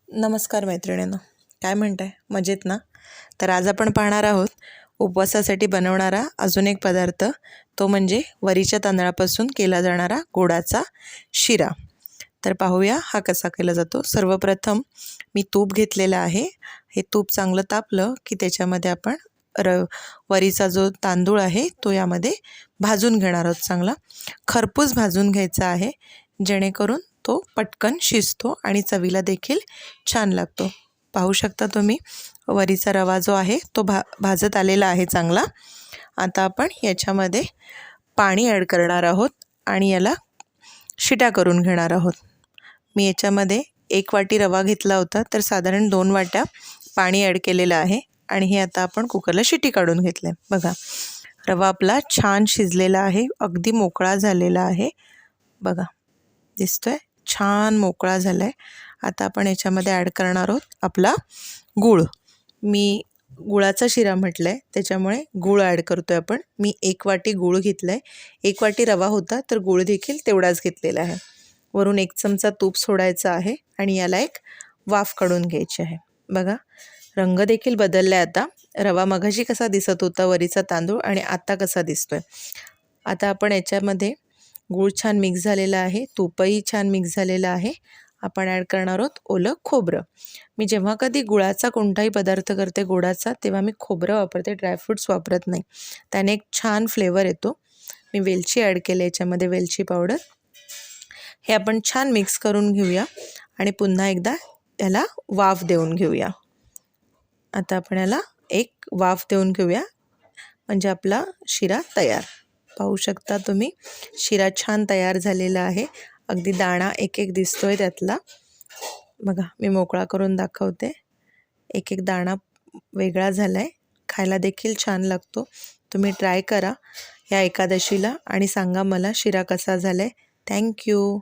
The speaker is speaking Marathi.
नमस्कार मैत्रिणींनो, काय म्हणताय? मजेत ना? तर आज आपण पाहणार आहोत उपवासासाठी बनवणारा अजून एक पदार्थ, तो म्हणजे वरीच्या तांदळापासून केला जाणारा गोडाचा शिरा. तर पाहूया हा कसा केला जातो. सर्वप्रथम मी तूप घेतलेलं आहे. हे तूप चांगलं तापलं की त्याच्यामध्ये आपण वरीचा जो तांदूळ आहे तो यामध्ये भाजून घेणार आहोत. चांगला खरपूस भाजून घ्यायचा आहे, जेणेकरून तो पटकन शिजतो आणि चवीला देखील छान लागतो. पाहू शकता तुम्ही, वरीचा रवा जो आहे तो भाजत आलेला आहे चांगला. आता आपण याच्यामध्ये पाणी ॲड करणार आहोत आणि याला शिट्या करून घेणार आहोत. मी याच्यामध्ये 1 वाटी रवा घेतला होता, तर साधारण 2 वाट्या पाणी ॲड केलेलं आहे आणि हे आता आपण कुकरला शिटी काढून घेतलं आहे. बघा, रवा आपला छान शिजलेला आहे, अगदी मोकळा झालेला आहे. बघा, दिसतोय, छान मोकळा झाला आहे. आता आपण याच्यामध्ये ॲड करणार आहोत आपला गूळ. मी गुळाचा शिरा म्हटलं आहे, त्याच्यामुळे गूळ ॲड करतो आहे आपण. मी 1 वाटी गूळ घेतला आहे. 1 वाटी रवा होता, तर गूळ देखील तेवढाच घेतलेला आहे. वरून 1 चमचा तूप सोडायचं आहे आणि याला एक वाफ काढून घ्यायची आहे. बघा, रंग देखील बदलला आहे आता. रवा मगाशी कसा दिसत होता वरीचा तांदूळ आणि आता कसा दिसतोय. आता आपण याच्यामध्ये गूळ छान मिक्स झालेला आहे, तूपही छान मिक्स झालेलं आहे. आपण ॲड करणार आहोत ओलं खोबरं. मी जेव्हा कधी गुळाचा कोणताही पदार्थ करते गोडाचा, तेव्हा मी खोबरं वापरते, ड्रायफ्रूट्स वापरत नाही. त्याने एक छान फ्लेवर येतो. मी वेलची ॲड केली याच्यामध्ये, वेलची पावडर. हे आपण छान मिक्स करून घेऊया आणि पुन्हा एकदा याला वाफ देऊन घेऊया. आता आपण याला एक वाफ देऊन घेऊया, म्हणजे आपला शिरा तयार. पाहू शकता तुम्ही, शिरा छान तयार झालेला आहे. अगदी दाणा एक एक दिसतोय त्यातला. बघा, मी मोकळा करून दाखवते. एक एक दाणा वेगळा झाला आहे. खायला देखील छान लागतो. तुम्ही ट्राय करा या एकादशीला आणि सांगा मला शिरा कसा झाला आहे. थँक्यू.